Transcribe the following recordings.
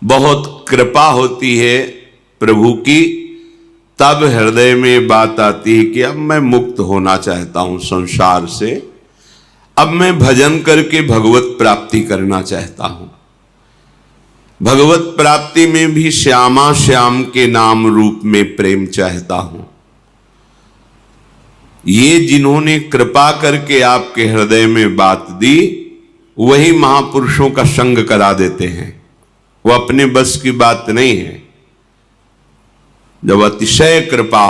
बहुत कृपा होती है प्रभु की, तब हृदय में बात आती है कि अब मैं मुक्त होना चाहता हूं संसार से, अब मैं भजन करके भगवत प्राप्ति करना चाहता हूं। भगवत प्राप्ति में भी श्यामा श्याम के नाम रूप में प्रेम चाहता हूं। ये जिन्होंने कृपा करके आपके हृदय में बात दी, वही महापुरुषों का संग करा देते हैं। वो अपने बस की बात नहीं है। जब अतिशय कृपा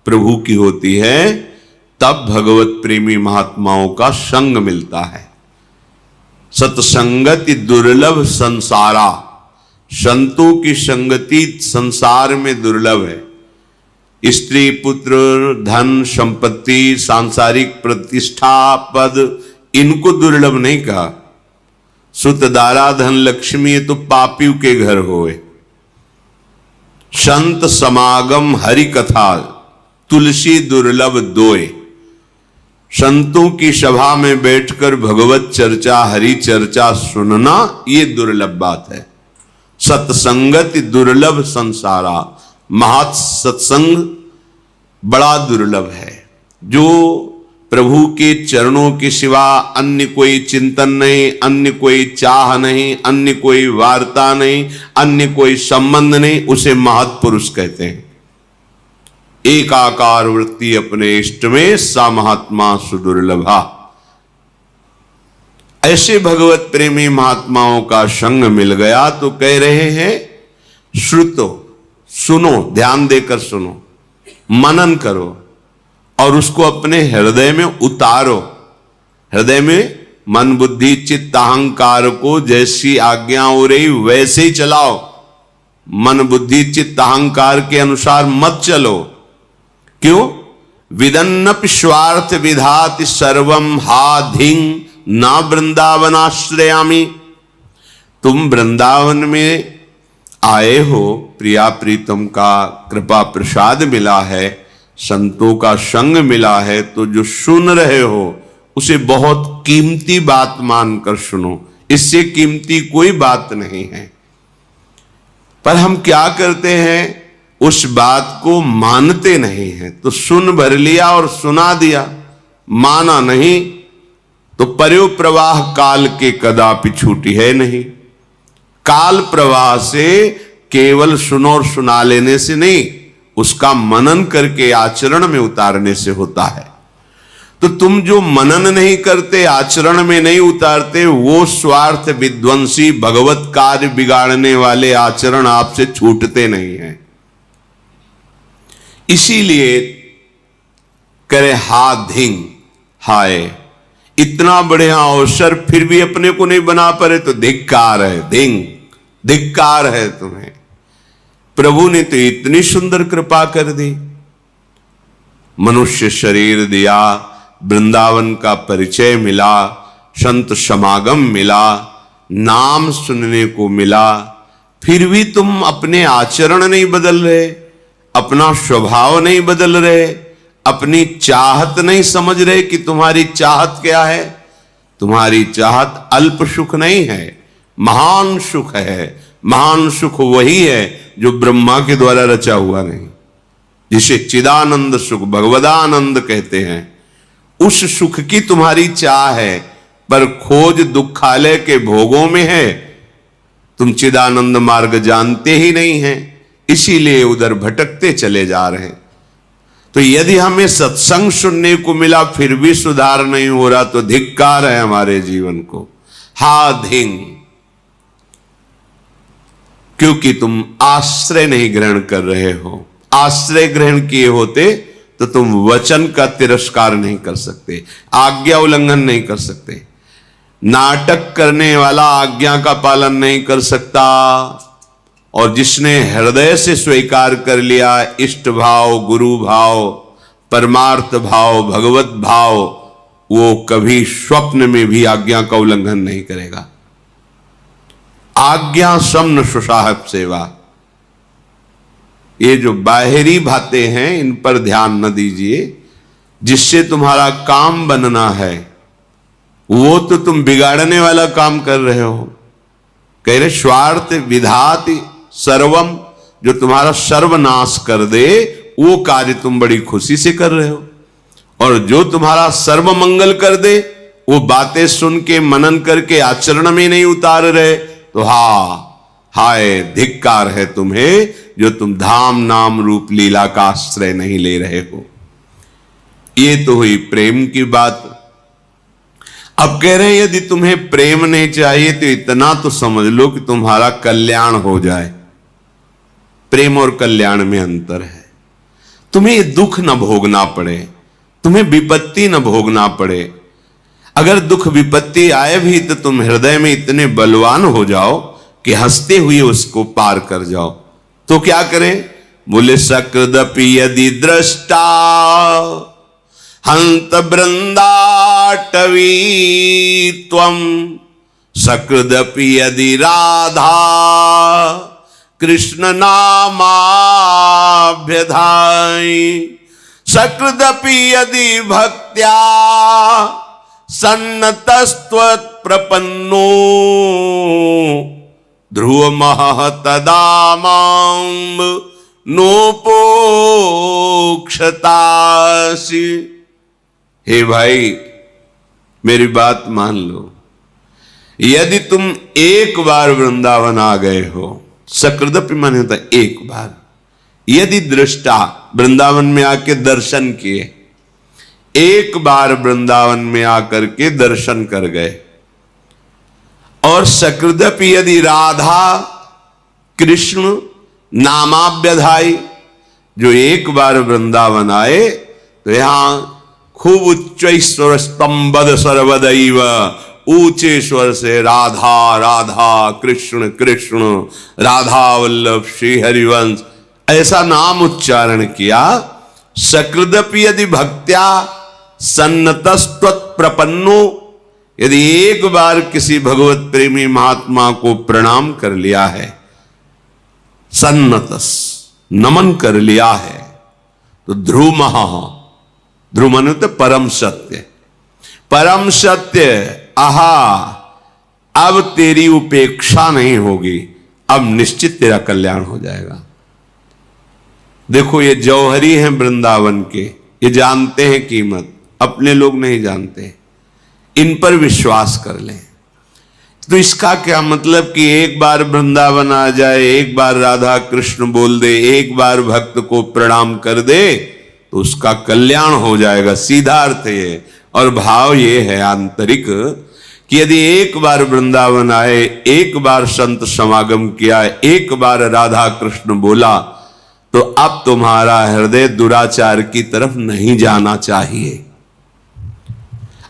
प्रभु की होती है, तब भगवत प्रेमी महात्माओं का संग मिलता है। सत्संगति दुर्लभ संसारा, संतों की संगति संसार में दुर्लभ है। स्त्री पुत्र धन संपत्ति सांसारिक प्रतिष्ठा पद, इनको दुर्लभ नहीं कहा। सुत दारा धन लक्ष्मी, ये तो पापियों के घर होए। संत समागम हरि कथा, तुलसी दुर्लभ दोए। संतों की सभा में बैठकर भगवत चर्चा हरि चर्चा सुनना, ये दुर्लभ बात है। सत्संगति दुर्लभ संसारा, महत् सत्संग बड़ा दुर्लभ है। जो प्रभु के चरणों के सिवा अन्य कोई चिंतन नहीं, अन्य कोई चाह नहीं, अन्य कोई वार्ता नहीं, अन्य कोई संबंध नहीं, उसे महत्पुरुष कहते हैं। एकाकार वृत्ति अपने इष्ट में, सा महात्मा सुदुर्लभा। ऐसे भगवत प्रेमी महात्माओं का संग मिल गया तो कह रहे हैं श्रुतो, सुनो, ध्यान देकर सुनो, मनन करो और उसको अपने हृदय में उतारो। हृदय में मन बुद्धि चित्त अहंकार को जैसी आज्ञा हो रही वैसे ही चलाओ। मन बुद्धि चित्त अहंकार के अनुसार मत चलो। क्यों? विदन्नपि स्वार्थ विधाति सर्वम हा धिंग ना वृंदावनाश्रयामि। तुम वृंदावन में आए हो, प्रिया प्रीतम का कृपा प्रसाद मिला है, संतों का संग मिला है, तो जो सुन रहे हो उसे बहुत कीमती बात मानकर सुनो। इससे कीमती कोई बात नहीं है। पर हम क्या करते हैं, उस बात को मानते नहीं हैं। तो सुन भर लिया और सुना दिया, माना नहीं, तो पर्यो प्रवाह काल के कदापि छूटी है नहीं। काल प्रवाह से केवल सुनो और सुना लेने से नहीं, उसका मनन करके आचरण में उतारने से होता है। तो तुम जो मनन नहीं करते, आचरण में नहीं उतारते, वो स्वार्थ विध्वंसी भगवत कार्य बिगाड़ने वाले आचरण आपसे छूटते नहीं हैं। इसीलिए करे हा धिंग, हाय इतना बढ़िया अवसर फिर भी अपने को नहीं बना पाए तो धिक्कार है। धिंग, धिक्कार है तुम्हें। प्रभु ने तो इतनी सुंदर कृपा कर दी, मनुष्य शरीर दिया, वृंदावन का परिचय मिला, संत समागम मिला, नाम सुनने को मिला, फिर भी तुम अपने आचरण नहीं बदल रहे, अपना स्वभाव नहीं बदल रहे, अपनी चाहत नहीं समझ रहे कि तुम्हारी चाहत क्या है। तुम्हारी चाहत अल्प सुख नहीं है, महान सुख है। महान सुख वही है जो ब्रह्मा के द्वारा रचा हुआ नहीं, जिसे चिदानंद सुख भगवदानंद कहते हैं। उस सुख की तुम्हारी चाह है, पर खोज दुखालय के भोगों में है। तुम चिदानंद मार्ग जानते ही नहीं हैं, इसीलिए उधर भटकते चले जा रहे हैं। तो यदि हमें सत्संग सुनने को मिला फिर भी सुधार नहीं हो रहा, तो धिक्कार है हमारे जीवन को। हा धिंग, क्योंकि तुम आश्रय नहीं ग्रहण कर रहे हो। आश्रय ग्रहण किए होते तो तुम वचन का तिरस्कार नहीं कर सकते, आज्ञा उल्लंघन नहीं कर सकते। नाटक करने वाला आज्ञा का पालन नहीं कर सकता, और जिसने हृदय से स्वीकार कर लिया इष्ट भाव, गुरु भाव, परमार्थ भाव, भगवत भाव, वो कभी स्वप्न में भी आज्ञा का उल्लंघन नहीं करेगा। आज्ञा समन सुसाहब सेवा, ये जो बाहरी बातें हैं इन पर ध्यान न दीजिए। जिससे तुम्हारा काम बनना है वो तो तुम बिगाड़ने वाला काम कर रहे हो। कह रहे स्वार्थ विधाति सर्वम, जो तुम्हारा सर्वनाश कर दे वो कार्य तुम बड़ी खुशी से कर रहे हो, और जो तुम्हारा सर्व मंगल कर दे वो बातें सुन के मनन करके आचरण में नहीं उतार रहे, तो हाय धिक्कार है तुम्हें जो तुम धाम नाम रूप लीला का आश्रय नहीं ले रहे हो। ये तो हुई प्रेम की बात। अब कह रहे हैं यदि तुम्हें प्रेम नहीं चाहिए तो इतना तो समझ लो कि तुम्हारा कल्याण हो जाए। प्रेम और कल्याण में अंतर है। तुम्हें ये दुख न भोगना पड़े, तुम्हें विपत्ति न भोगना पड़े। अगर दुख विपत्ति आए भी तो तुम हृदय में इतने बलवान हो जाओ कि हंसते हुए उसको पार कर जाओ। तो क्या करें? बोले सकृदपि यदि दृष्टा हंत बृंदाटवी त्वं, सकृदपि यदि राधा कृष्ण नामाभ्यधाई, सकृदपि यदि भक्त्या सन्नतस्त्वत् प्रपन्नो, ध्रुवमः तदा मां नोपोक्षतासि। हे भाई मेरी बात मान लो, यदि तुम एक बार वृंदावन आ गए हो, सकृदपि माने होता एक बार, यदि दृष्टा वृंदावन में आके दर्शन किए, एक बार वृंदावन में आकर के दर्शन कर गए, और सकृदपि यदि राधा कृष्ण नामाभ्यधाई, जो एक बार वृंदावन आए तो यहां खूब उच्च स्वर स्तंभद सर्वदैव, ऊंचे स्वर से राधा राधा कृष्ण कृष्ण राधा वल्लभ श्री हरिवंश ऐसा नाम उच्चारण किया। सकृदपि यदि भक्त्या सन्नतस्त्वत् प्रपन्नो, यदि एक बार किसी भगवत प्रेमी महात्मा को प्रणाम कर लिया है, सन्नतस नमन कर लिया है, तो ध्रुवमः, ध्रुव माने तो परम सत्य, परम सत्य, आहा अब तेरी उपेक्षा नहीं होगी, अब निश्चित तेरा कल्याण हो जाएगा। देखो ये जौहरी हैं वृंदावन के, ये जानते हैं कीमत, अपने लोग नहीं जानते, इन पर विश्वास कर लें। तो इसका क्या मतलब कि एक बार वृंदावन आ जाए, एक बार राधा कृष्ण बोल दे, एक बार भक्त को प्रणाम कर दे तो उसका कल्याण हो जाएगा, सीधा अर्थ ये। और भाव ये है आंतरिक कि यदि एक बार वृंदावन आए, एक बार संत समागम किया, एक बार राधा कृष्ण बोला, तो अब तुम्हारा हृदय दुराचार की तरफ नहीं जाना चाहिए।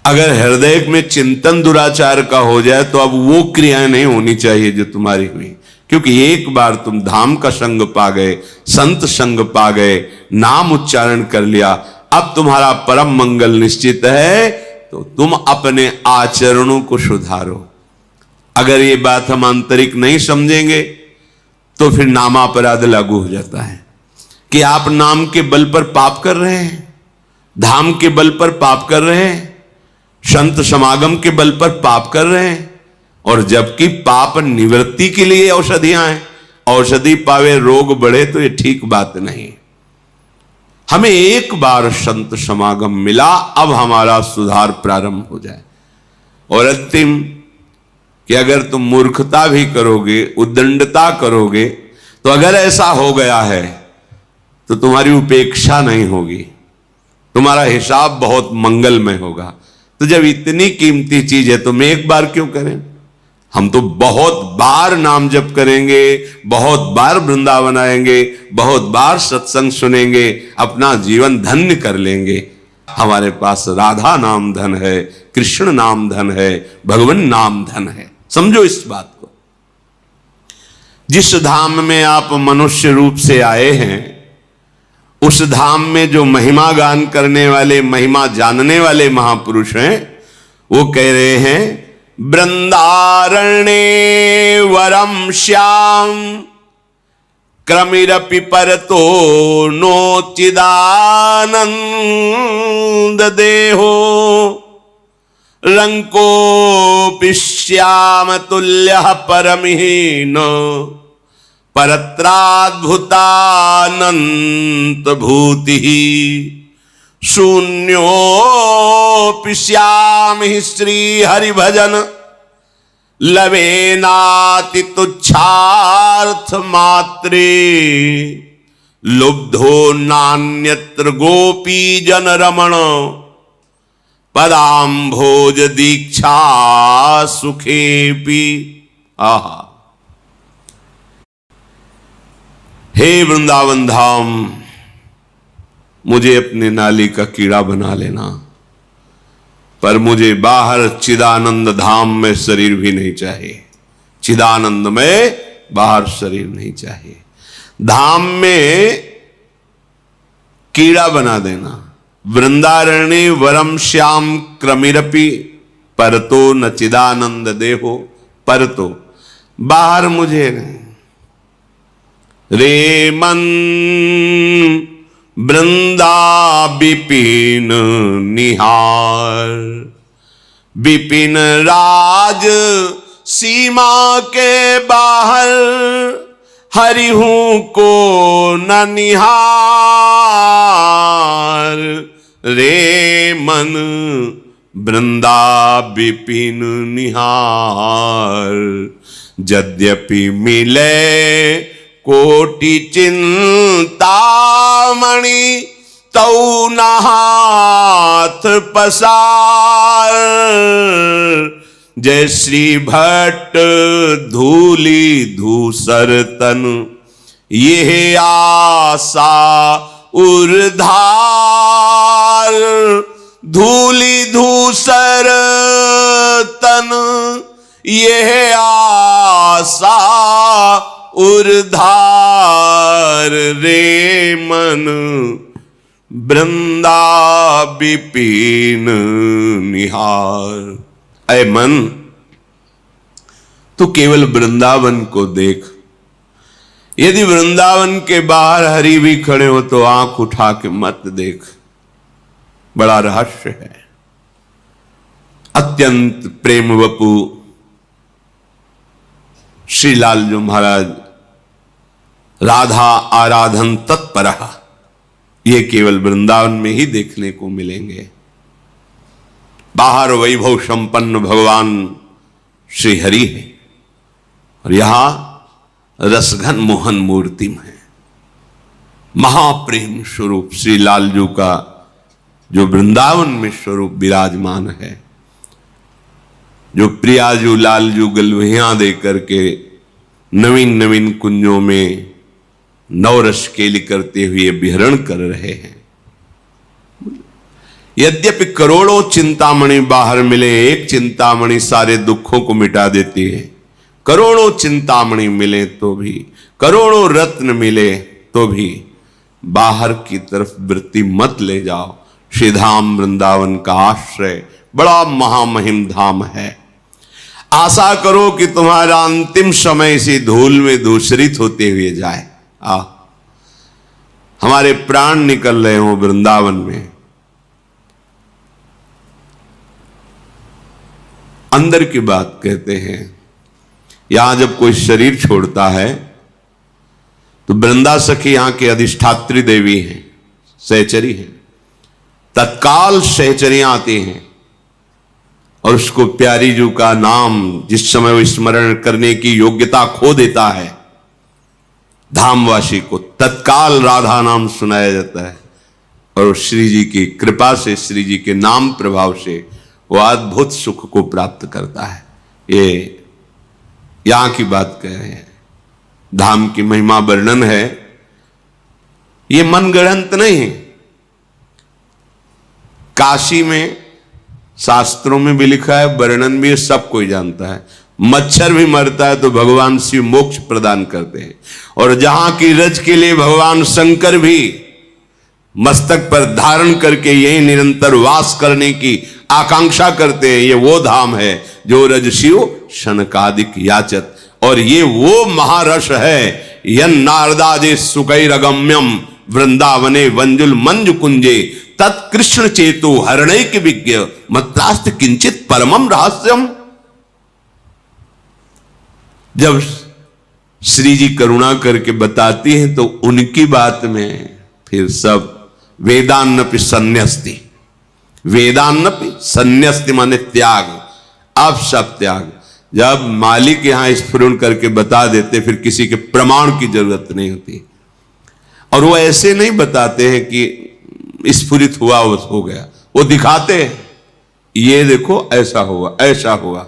अगर हृदय में चिंतन दुराचार का हो जाए तो अब वो क्रियाएं नहीं होनी चाहिए जो तुम्हारी हुई, क्योंकि एक बार तुम धाम का संग पा गए, संत संग पा गए, नाम उच्चारण कर लिया, अब तुम्हारा परम मंगल निश्चित है, तो तुम अपने आचरणों को सुधारो। अगर ये बात हम आंतरिक नहीं समझेंगे तो फिर नामापराध लागू हो जाता है कि आप नाम के बल पर पाप कर रहे हैं, धाम के बल पर पाप कर रहे हैं, संत समागम के बल पर पाप कर रहे हैं, और जबकि पाप निवृत्ति के लिए औषधियां हैं, औषधि पावे रोग बढ़े, तो ये ठीक बात नहीं। हमें एक बार संत समागम मिला, अब हमारा सुधार प्रारंभ हो जाए। और अंतिम कि अगर तुम मूर्खता भी करोगे, उद्दंडता करोगे, तो अगर ऐसा हो गया है तो तुम्हारी उपेक्षा नहीं होगी, तुम्हारा हिसाब बहुत मंगलमय होगा। तो जब इतनी कीमती चीज है तो मैं एक बार क्यों करें? हम तो बहुत बार नाम जप करेंगे, बहुत बार वृंदावन आएंगे, बहुत बार सत्संग सुनेंगे, अपना जीवन धन्य कर लेंगे। हमारे पास राधा नाम धन है, कृष्ण नाम धन है, भगवान नाम धन है। समझो इस बात को। जिस धाम में आप मनुष्य रूप से आए हैं, उस धाम में जो महिमा गान करने वाले, महिमा जानने वाले महापुरुष हैं, वो कह रहे हैं वृंदारण्ये वरम श्याम क्रमिरपि परतो नोचिदानंद देहो रंकोऽपि श्याम तुल्यः परमहीन परत्राद्भुतानंत भूतिः शून्योऽपि श्याम हि श्री हरिभजन लवेनाति तुच्छार्थ मात्रे लुब्धो नान्यत्र गोपी जन रमण पदाम्भोज दीक्षा सुखेपि। आहा, हे वृंदावन धाम, मुझे अपने नाली का कीड़ा बना लेना, पर मुझे बाहर चिदानंद धाम में शरीर भी नहीं चाहिए। चिदानंद में बाहर शरीर नहीं चाहिए। धाम में कीड़ा बना देना। वृंदारण्य वरम श्याम क्रमिरपि परतो न चिदानंद देहो परतो, बाहर मुझे नहीं। रे मन वृंदा विपिन निहार, विपिन राज सीमा के बाहर हरिहूं को न निहार। रे मन वृंदा विपिन निहार, यद्यपि मिले कोटि चिंतामणि तौ न हाथ पसार। जय श्री भट्ट धूली धूसर तन यह आशा उर्धार। धूली धूसर तन यह आशा उर्धार। रे मन वृंदा विपिन निहार। ऐ मन, तू केवल वृंदावन को देख। यदि वृंदावन के बाहर हरि भी खड़े हो तो आंख उठा के मत देख। बड़ा रहस्य है। अत्यंत प्रेम वपु श्री लालजू महाराज राधा आराधन तत्पर, ये केवल वृंदावन में ही देखने को मिलेंगे। बाहर वैभव संपन्न भगवान श्री हरि है और यहां रसघन मोहन मूर्ति में महाप्रेम स्वरूप श्री लालजू का जो वृंदावन में स्वरूप विराजमान है, जो प्रियाजू लालजू गलवहियां दे करके नवीन नवीन कुंजों में नवरस केली करते हुए विहरण कर रहे हैं। यद्यपि करोड़ों चिंतामणि बाहर मिले, एक चिंतामणि सारे दुखों को मिटा देती है। करोड़ों चिंतामणि मिले तो भी, करोड़ों रत्न मिले तो भी बाहर की तरफ वृत्ति मत ले जाओ। श्री धाम वृंदावन का आश्रय बड़ा महामहिम धाम है। आशा करो कि तुम्हारा अंतिम समय इसी धूल में दूषरित होते हुए जाए। हमारे प्राण निकल रहे हो वृंदावन में। अंदर की बात कहते हैं, यहां जब कोई शरीर छोड़ता है तो वृंदा सखी यहां के अधिष्ठात्री देवी हैं, सहचरी हैं। तत्काल सहचरियां आती हैं और उसको प्यारी जू का नाम जिस समय वो स्मरण करने की योग्यता खो देता है, धामवासी को तत्काल राधा नाम सुनाया जाता है और श्री जी की कृपा से, श्री जी के नाम प्रभाव से वो अद्भुत सुख को प्राप्त करता है। ये यहां की बात कह रहे हैं। धाम की महिमा वर्णन है, ये मनगढ़ंत नहीं है। काशी में शास्त्रों में भी लिखा है, वर्णन भी सब कोई जानता है। मच्छर भी मरता है तो भगवान शिव मोक्ष प्रदान करते हैं। और जहां की रज के लिए भगवान शंकर भी मस्तक पर धारण करके यही निरंतर वास करने की आकांक्षा करते हैं। ये वो धाम है जो रज शिव शनकादिक याचत, और ये वो महारस है यन नारदाजे सुकैरगम्यम वृंदावने वंजुल मंज कुंजे तत्कृष्ण चेतो हरणैक विज्ञ मत्रास्त किंचित परमम रहस्यम। जब श्री जी करुणा करके बताती हैं तो उनकी बात में फिर सब वेदान्नपि संन्यस्ति, वेदान्नपि संन्यस्ति माने त्याग, अब सब त्याग। जब मालिक यहां स्फुरण करके बता देते फिर किसी के प्रमाण की जरूरत नहीं होती। और वो ऐसे नहीं बताते हैं कि स्फुरित हुआ हो गया, वो दिखाते हैं ये देखो ऐसा हुआ ऐसा हुआ।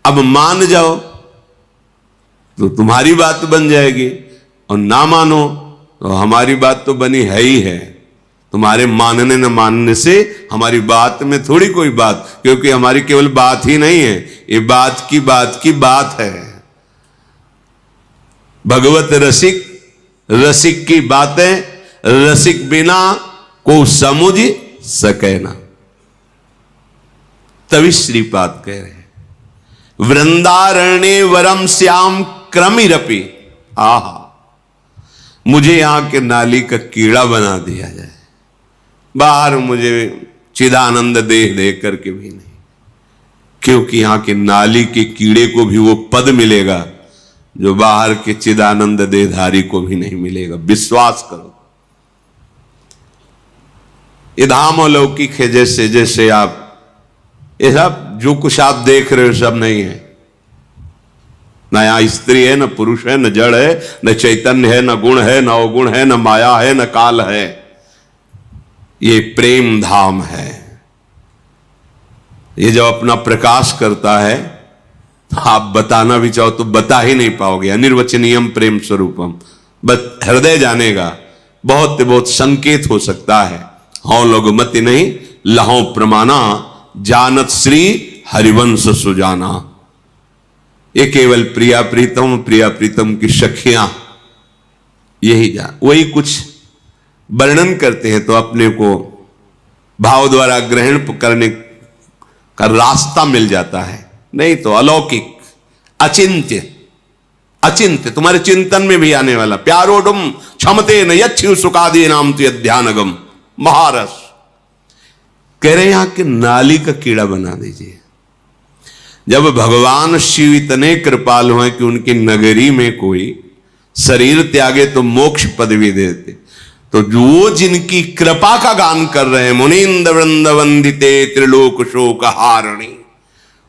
अब मान जाओ तो तुम्हारी बात बन जाएगी, और ना मानो तो हमारी बात तो बनी है ही है। तुम्हारे मानने न मानने से हमारी बात में थोड़ी कोई बात, क्योंकि हमारी केवल बात ही नहीं है, ये बात की बात है। भगवत रसिक, रसिक की बातें रसिक बिना को समझ सके ना। तभी श्रीपाद कह रहे हैं वृंदारण्य वरम श्याम क्रमिरपि, आहा मुझे यहां के नाली का कीड़ा बना दिया जाए, बाहर मुझे चिदानंद देह दे करके भी नहीं, क्योंकि यहां के नाली के कीड़े को भी वो पद मिलेगा जो बाहर के चिदानंद देहधारी को भी नहीं मिलेगा। विश्वास करो, ये धाम अलौकिक है। जैसे जैसे आप ये सब जो कुछ आप देख रहे हो सब नहीं है, न यहां स्त्री है, न पुरुष है, न जड़ है, न चैतन्य है, न गुण है, न अवगुण है, न माया है, न काल है। ये प्रेम धाम है। ये जब अपना प्रकाश करता है आप बताना भी चाहो तो बता ही नहीं पाओगे। अनिर्वचनीयम प्रेम स्वरूपम, बस हृदय जानेगा। बहुत बहुत संकेत हो सकता है, हौ लघुमति नहीं लहो प्रमाणा, जानत श्री हरिवंश सुजाना। ये केवल प्रिया प्रीतम की सखियां यही जान, वही कुछ वर्णन करते हैं तो अपने को भाव द्वारा ग्रहण करने का रास्ता मिल जाता है। नहीं तो अलौकिक, अचिंत्य, अचिंत्य तुम्हारे चिंतन में भी आने वाला। प्यारोडुम क्षमते न यच्छु सुखादि नाम तु यध्यानगम, महारस कह रहे यहां के नाली का कीड़ा बना दीजिए। जब भगवान शिव इतने कृपालु हैं कि उनकी नगरी में कोई शरीर त्यागे तो मोक्ष पदवी देते, तो जो जिनकी कृपा का गान कर रहे हैं, मुनींद्र वृंद वंदिते त्रिलोक शोक हारणी,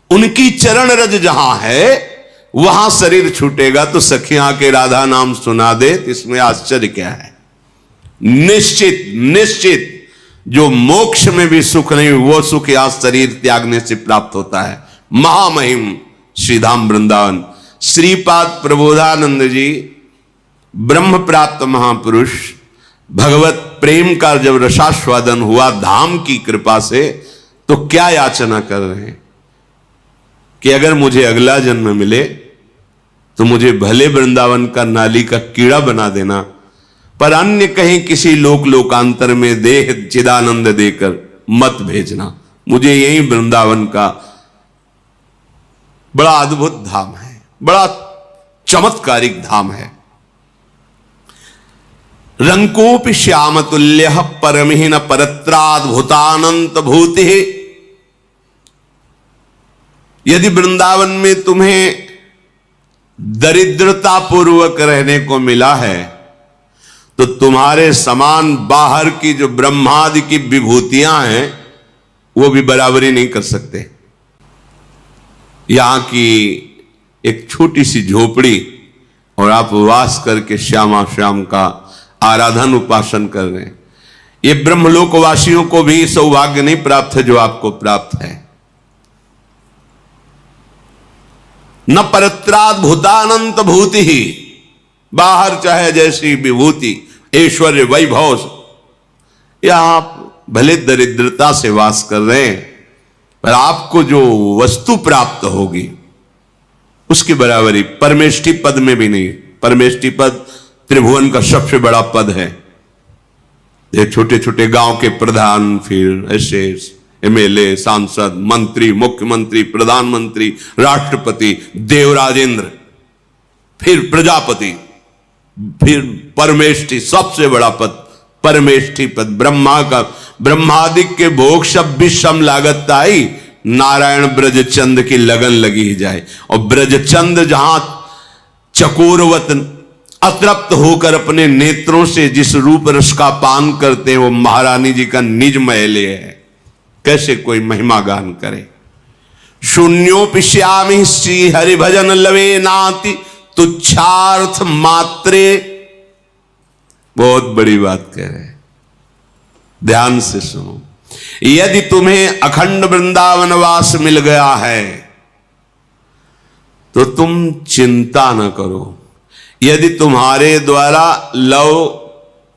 उनकी चरण रज जहां है वहां शरीर छूटेगा तो सखियां के राधा नाम सुना दे, इसमें आश्चर्य क्या है। निश्चित निश्चित जो मोक्ष में भी सुख नहीं वो सुख या शरीर त्यागने से प्राप्त होता है। महामहिम श्रीधाम वृंदावन। श्रीपाद प्रबोधानंद जी ब्रह्म प्राप्त महापुरुष, भगवत प्रेम का जब रसास्वादन हुआ धाम की कृपा से, तो क्या याचना कर रहे हैं कि अगर मुझे अगला जन्म मिले तो मुझे भले वृंदावन का नाली का कीड़ा बना देना, पर अन्य कहीं किसी लोकांतर में देह चिदानंद देकर मत भेजना। मुझे यही वृंदावन का बड़ा अद्भुत धाम है, बड़ा चमत्कारिक धाम है। रंकोपि श्याम तुल्य परमहीन परत्राद्भुतानंत भूति। यदि वृंदावन में तुम्हें दरिद्रता पूर्वक रहने को मिला है तो तुम्हारे समान बाहर की जो ब्रह्मादि की विभूतियां हैं वो भी बराबरी नहीं कर सकते। यहां की एक छोटी सी झोपड़ी और आप वास करके श्यामा श्याम का आराधन उपासन कर रहे हैं, ये ब्रह्मलोकवासियों को भी सौभाग्य नहीं प्राप्त है जो आपको प्राप्त है। न परत्राद भूतानंत भूति ही, बाहर चाहे जैसी विभूति ऐश्वर्य वैभव, यहां आप भले दरिद्रता से वास कर रहे हैं पर आपको जो वस्तु प्राप्त होगी उसकी बराबरी परमेष्ठी पद में भी नहीं। परमेष्ठी पद त्रिभुवन का सबसे बड़ा पद है। ये छोटे छोटे गांव के प्रधान, फिर ऐसे एमएलए, सांसद, मंत्री, मुख्यमंत्री, प्रधानमंत्री, राष्ट्रपति, देवराजेंद्र, फिर प्रजापति, फिर परमेष्ठी, सबसे बड़ा पद परमेष्ठी पद। ब्रह्मा का ब्रह्मादिक के भोग सब भी सम लागत आई, नारायण ब्रजचंद की लगन लगी ही जाए। और ब्रजचंद जहां चकोरवत अतृप्त होकर अपने नेत्रों से जिस रूप रस का पान करते हैं, वो महारानी जी का निज महल है। कैसे कोई महिमा गान करे। शून्योपिश्यामि श्री हरि भजन लवे नाति तुच्छार्थ मात्रे। बहुत बड़ी बात कह रहे हैं, ध्यान से सुनो। यदि तुम्हें अखंड वृंदावन वास मिल गया है तो तुम चिंता न करो। यदि तुम्हारे द्वारा लव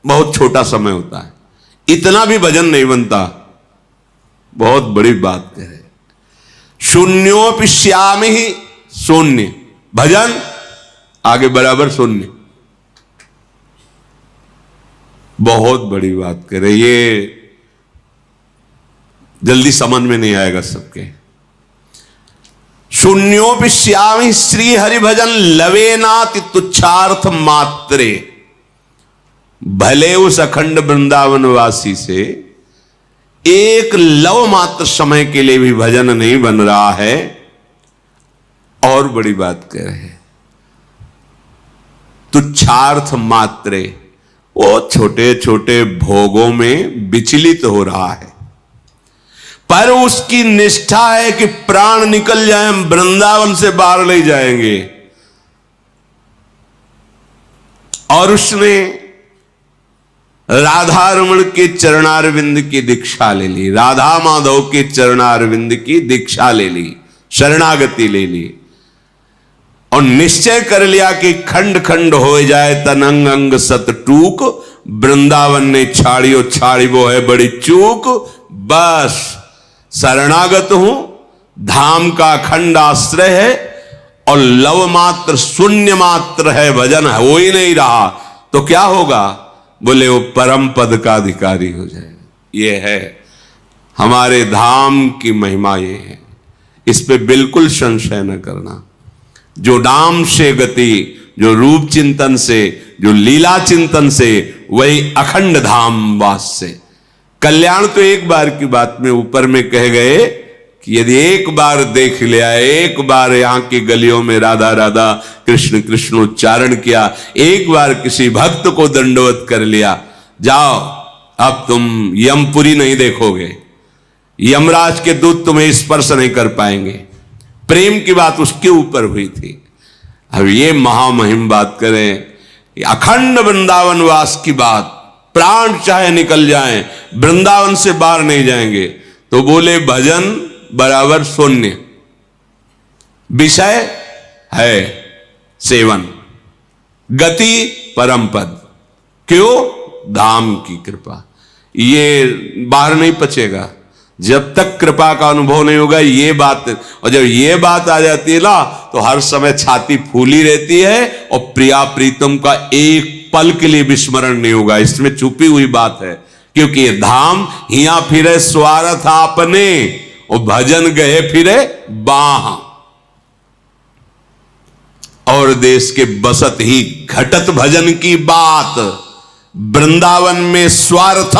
बहुत छोटा समय होता है, इतना भी भजन नहीं बनता, बहुत बड़ी बात कह रहे। शून्योपिश्यामि ही शून्य, भजन आगे बराबर शून्य, बहुत बड़ी बात कह रहे। ये जल्दी समझ में नहीं आएगा सबके। शून्योपिश्यामि श्री हरि भजन लवेनाति तुच्छार्थ मात्रे। भले उस अखंड वृंदावन वासी से एक लव मात्र समय के लिए भी भजन नहीं बन रहा है, और बड़ी बात कह रहे हैं, तुच्छार्थ मात्रे, वो छोटे छोटे भोगों में विचलित हो रहा है, पर उसकी निष्ठा है कि प्राण निकल जाए, हम वृंदावन से बाहर ले जाएंगे। और उसने राधा रमण के चरणारविंद की दीक्षा ले ली, राधा माधव के चरणारविंद की दीक्षा ले ली, शरणागति ले ली, और निश्चय कर लिया कि खंड खंड हो जाए तन अंग अंग सत टूक, वृंदावन ने छाड़ियो छाड़ी वो है बड़ी चूक। बस शरणागत हूं, धाम का अखंड आश्रय है, और लव मात्र शून्य मात्र है, भजन हो ही नहीं रहा, तो क्या होगा? बोले वो परम पद का अधिकारी हो जाएगा। ये है हमारे धाम की महिमा, ये है, इस पे बिल्कुल संशय न करना। जो नाम से गति, जो रूप चिंतन से, जो लीला चिंतन से, वही अखंड धाम वास से। कल्याण तो एक बार की बात में ऊपर में कह गए कि यदि एक बार देख लिया, एक बार यहां की गलियों में राधा राधा कृष्ण कृष्ण उच्चारण किया, एक बार किसी भक्त को दंडवत कर लिया, जाओ अब तुम यमपुरी नहीं देखोगे, यमराज के दूत तुम्हें स्पर्श नहीं कर पाएंगे। प्रेम की बात उसके ऊपर हुई थी। अब ये महामहिम बात करें, अखंड वृंदावन वास की बात, प्राण चाहे निकल जाएं, वृंदावन से बाहर नहीं जाएंगे। तो बोले भजन बराबर शून्य, विषय है सेवन, गति परम पद। क्यों? धाम की कृपा। ये बाहर नहीं पचेगा जब तक कृपा का अनुभव नहीं होगा ये बात। और जब ये बात आ जाती है ना, तो हर समय छाती फूली रहती है, और प्रिया प्रीतम का एक पल के लिए विस्मरण नहीं होगा। इसमें छुपी हुई बात है, क्योंकि ये धाम हिया फिरे स्वार्थ आपने, और भजन गए फिरे बाह, और देश के बसत ही घटत भजन की बात। वृंदावन में स्वार्थ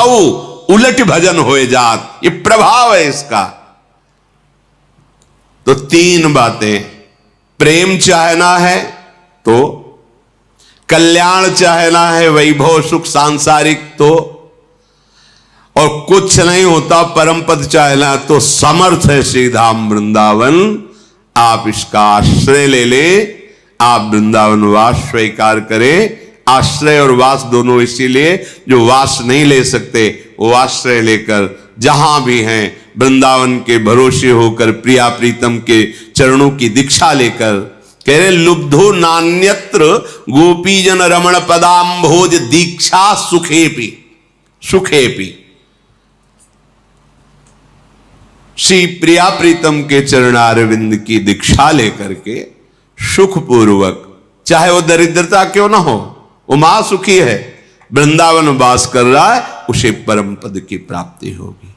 उलट भजन होए जात, ये प्रभाव है इसका। तो तीन बातें, प्रेम चाहना है तो, कल्याण चाहना है, वैभव सुख सांसारिक तो, और कुछ नहीं होता परम पद चाहना तो समर्थ है श्री धाम वृंदावन। आप इसका आश्रय ले ले, आप वृंदावन वास स्वीकार करें। आश्रय और वास दोनों इसीलिए, जो वास नहीं ले सकते वो आश्रय लेकर जहां भी हैं वृंदावन के भरोसे होकर, प्रिया प्रीतम के चरणों की दीक्षा लेकर, कह रहे लुब्धो नान्यत्र गोपीजन रमण पदाम्भोज दीक्षा सुखेपी, सुखेपी। श्री प्रिया प्रीतम के चरणारविंद की दीक्षा लेकर के सुखपूर्वक, चाहे वो दरिद्रता क्यों ना हो, वो महासुखी है, वृंदावन वास कर रहा है, उसे परम पद की प्राप्ति होगी।